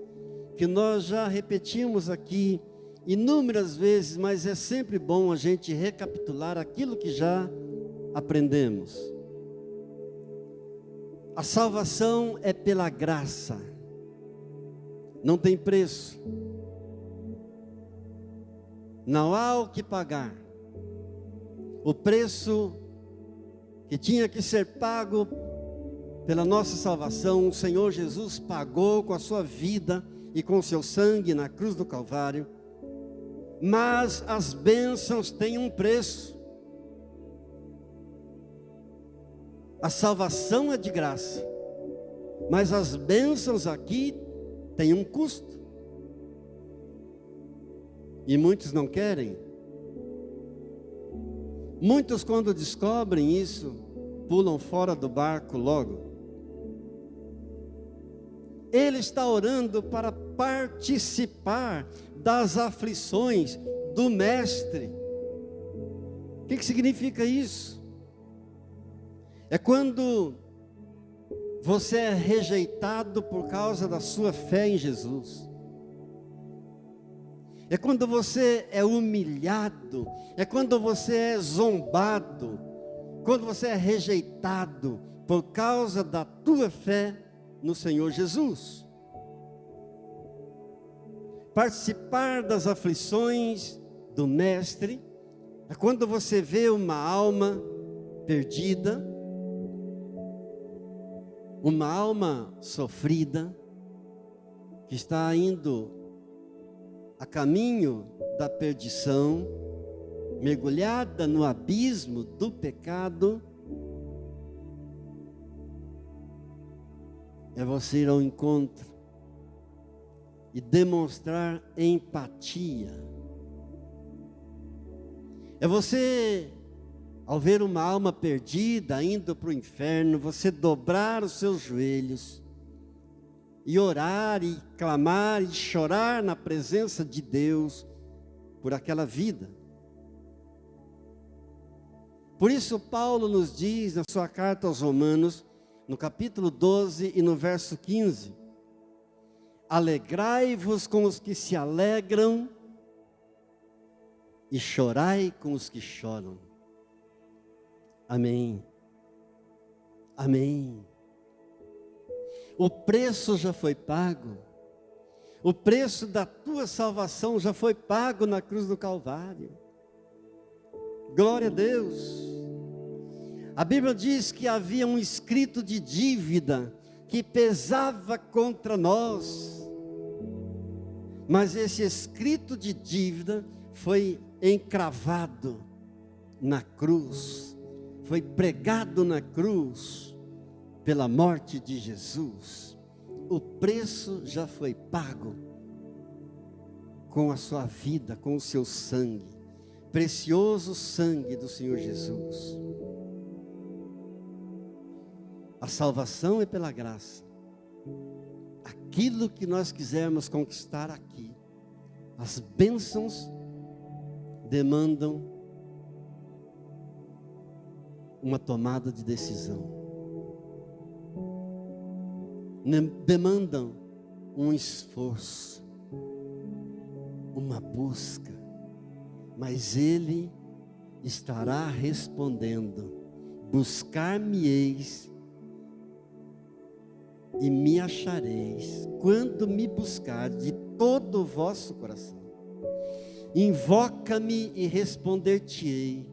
que nós já repetimos aqui inúmeras vezes, mas é sempre bom a gente recapitular aquilo que já aprendemos. A salvação é pela graça, não tem preço, não há o que pagar. O preço que tinha que ser pago pela nossa salvação, o Senhor Jesus pagou com a sua vida e com o seu sangue na cruz do Calvário. Mas as bênçãos têm um preço. A salvação é de graça, mas as bênçãos aqui têm um custo. E muitos não querem. Muitos, quando descobrem isso, pulam fora do barco logo. Ele está orando para participar das aflições do Mestre. O que significa isso? É quando você é rejeitado por causa da sua fé em Jesus. É quando você é humilhado, é quando você é zombado, quando você é rejeitado por causa da tua fé no Senhor Jesus. Participar das aflições do Mestre é quando você vê uma alma perdida, uma alma sofrida, que está indo a caminho da perdição, mergulhada no abismo do pecado. É você ir ao encontro e demonstrar empatia. É você, ao ver uma alma perdida indo para o inferno, você dobrar os seus joelhos e orar e clamar e chorar na presença de Deus por aquela vida. Por isso Paulo nos diz na sua carta aos Romanos, no capítulo 12 e no verso 15: alegrai-vos com os que se alegram e chorai com os que choram. Amém. Amém. O preço já foi pago. O preço da tua salvação já foi pago na cruz do Calvário. Glória a Deus. A Bíblia diz que havia um escrito de dívida que pesava contra nós. Mas esse escrito de dívida foi encravado na cruz, foi pregado na cruz pela morte de Jesus. O preço já foi pago com a sua vida, com o seu sangue, precioso sangue do Senhor Jesus. A salvação é pela graça. Aquilo que nós quisermos conquistar aqui, as bênçãos demandam uma tomada de decisão, demandam um esforço, uma busca, mas Ele estará respondendo: buscar-me-eis e me achareis, quando me buscar de todo o vosso coração. Invoca-me e responder-te-ei,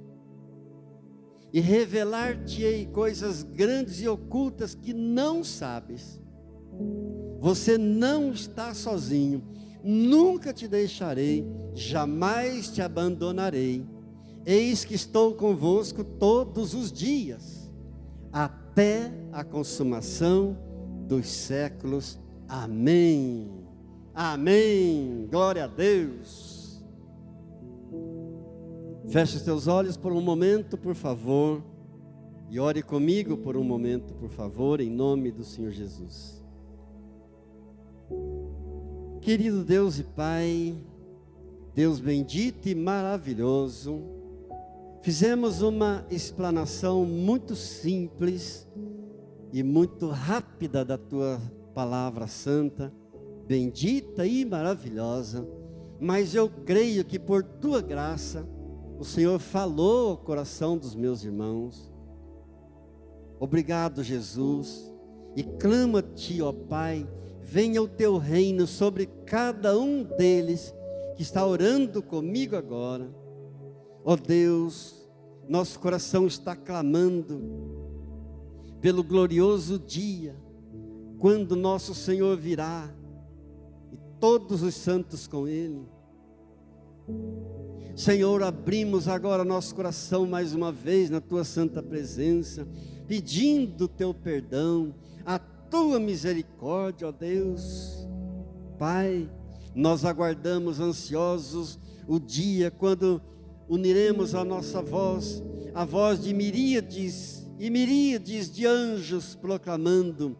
e revelar-te-ei coisas grandes e ocultas que não sabes. Você não está sozinho, nunca te deixarei, jamais te abandonarei. Eis que estou convosco todos os dias, até a consumação dos séculos. Amém. Amém. Glória a Deus. Feche os teus olhos por um momento, por favor, e ore comigo por um momento, por favor, em nome do Senhor Jesus. Querido Deus e Pai, Deus bendito e maravilhoso, fizemos uma explanação muito simples e muito rápida da Tua palavra santa, bendita e maravilhosa, mas eu creio que por Tua graça, o Senhor falou ao coração dos meus irmãos. Obrigado, Jesus, e clamo-te, ó Pai, venha o Teu reino sobre cada um deles que está orando comigo agora. Ó Deus, nosso coração está clamando pelo glorioso dia, quando nosso Senhor virá, e todos os santos com Ele. Senhor, abrimos agora nosso coração mais uma vez na Tua santa presença, pedindo o Teu perdão, a Tua misericórdia, ó Deus. Pai, nós aguardamos ansiosos o dia quando uniremos a nossa voz, a voz de miríades e miríades de anjos proclamando: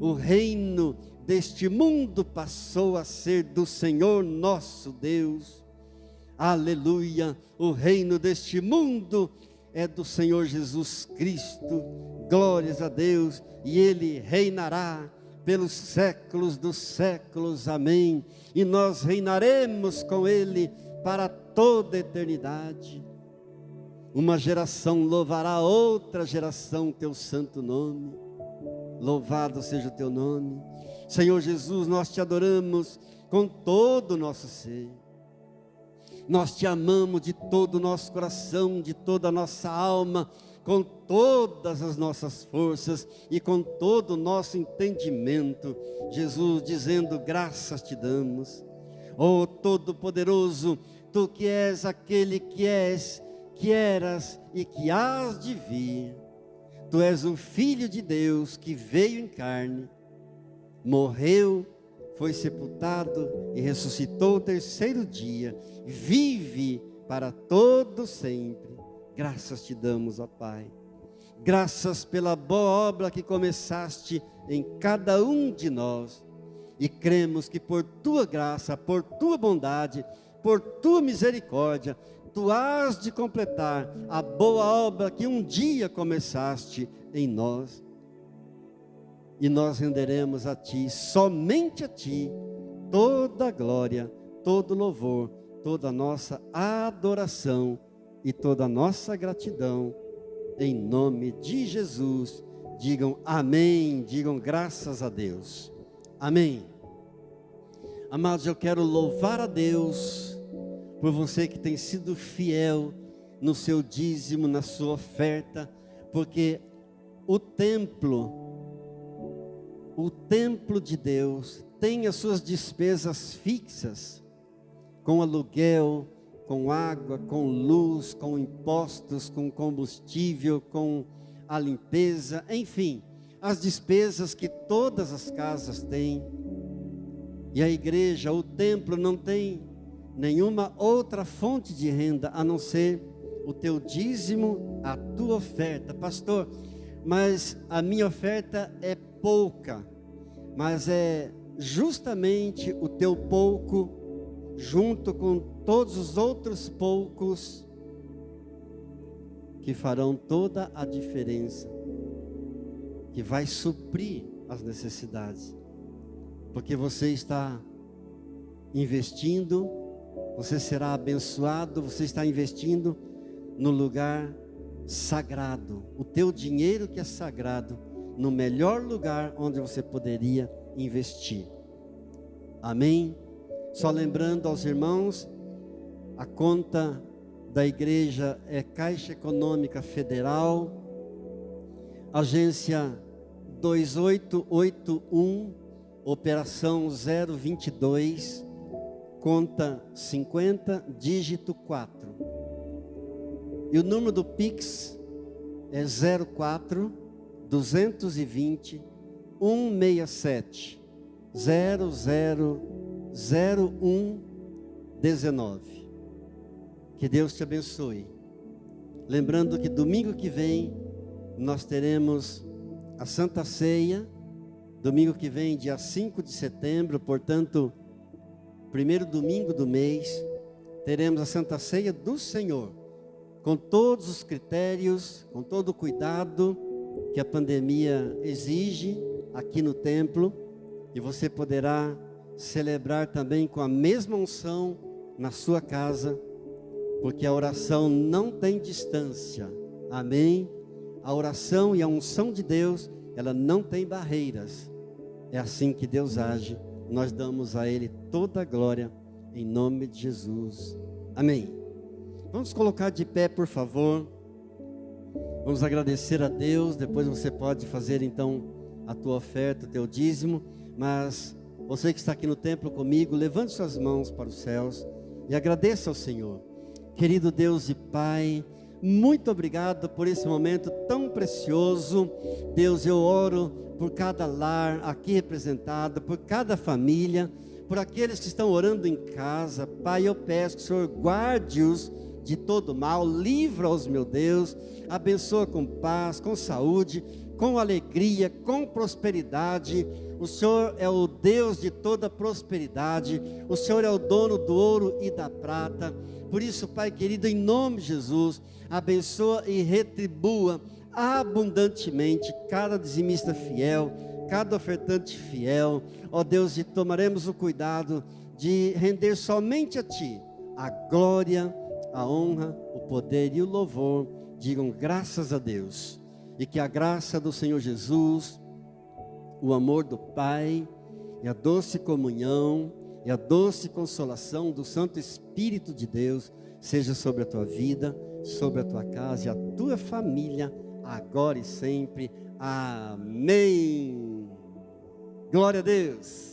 o reino deste mundo passou a ser do Senhor nosso Deus. Aleluia, o reino deste mundo é do Senhor Jesus Cristo, glórias a Deus, e Ele reinará pelos séculos dos séculos, amém, e nós reinaremos com Ele para toda a eternidade. Uma geração louvará outra geração teu santo nome. Louvado seja o teu nome. Senhor Jesus, nós te adoramos com todo o nosso ser. Nós te amamos de todo o nosso coração, de toda a nossa alma, com todas as nossas forças e com todo o nosso entendimento. Jesus, dizendo: graças te damos. Ó Todo-Poderoso, tu que és aquele que és, que eras e que hás de vir. Tu és o Filho de Deus que veio em carne, morreu, foi sepultado e ressuscitou o terceiro dia, vive para todo sempre. Graças te damos, ó Pai. Graças pela boa obra que começaste em cada um de nós. E cremos que por tua graça, por tua bondade, por tua misericórdia, tu hás de completar a boa obra que um dia começaste em nós. E nós renderemos a ti, somente a ti, toda a glória, todo o louvor, toda a nossa adoração e toda a nossa gratidão, em nome de Jesus. Digam amém, digam graças a Deus. Amém. Amados, eu quero louvar a Deus por você que tem sido fiel no seu dízimo, na sua oferta, porque o templo de Deus tem as suas despesas fixas, com aluguel, com água, com luz, com impostos, com combustível, com a limpeza, enfim, as despesas que todas as casas têm. E a igreja, o templo, não tem nenhuma outra fonte de renda a não ser o teu dízimo, a tua oferta. Pastor, mas a minha oferta é pouca. Mas é justamente o teu pouco, junto com todos os outros poucos, que farão toda a diferença, que vai suprir as necessidades, porque você está investindo, você será abençoado, você está investindo no lugar sagrado, o teu dinheiro que é sagrado, no melhor lugar onde você poderia investir. Amém? Só lembrando aos irmãos, a conta da igreja é Caixa Econômica Federal, agência 2881, operação 022, conta 50, dígito 4. E o número do Pix é 04 220 167 000119. Que Deus te abençoe. Lembrando que domingo que vem nós teremos a Santa Ceia. Domingo que vem, dia 5 de setembro, portanto, primeiro domingo do mês, teremos a Santa Ceia do Senhor, com todos os critérios, com todo o cuidado que a pandemia exige aqui no templo, e você poderá celebrar também com a mesma unção na sua casa, porque a oração não tem distância. Amém? A oração e a unção de Deus, ela não tem barreiras. É assim que Deus age. Nós damos a Ele toda a glória, em nome de Jesus. Amém. Vamos colocar de pé, por favor. Vamos agradecer a Deus. Depois você pode fazer então a tua oferta, o teu dízimo. Mas você que está aqui no templo comigo, levante suas mãos para os céus e agradeça ao Senhor. Querido Deus e Pai, muito obrigado por esse momento tão precioso. Deus, eu oro por cada lar aqui representado, por cada família, por aqueles que estão orando em casa. Pai, eu peço que o Senhor guarde-os de todo mal, livra-os, meu Deus, abençoa com paz, com saúde, com alegria, com prosperidade. O Senhor é o Deus de toda prosperidade, o Senhor é o dono do ouro e da prata. Por isso, Pai querido, em nome de Jesus, abençoa e retribua abundantemente cada dizimista fiel, cada ofertante fiel. Ó Deus, e tomaremos o cuidado de render somente a Ti a glória, a honra, o poder e o louvor digam graças a Deus. E que a graça do Senhor Jesus, o amor do Pai e a doce comunhão e a doce consolação do Santo Espírito de Deus seja sobre a tua vida, sobre a tua casa e a tua família, agora e sempre. Amém. Glória a Deus.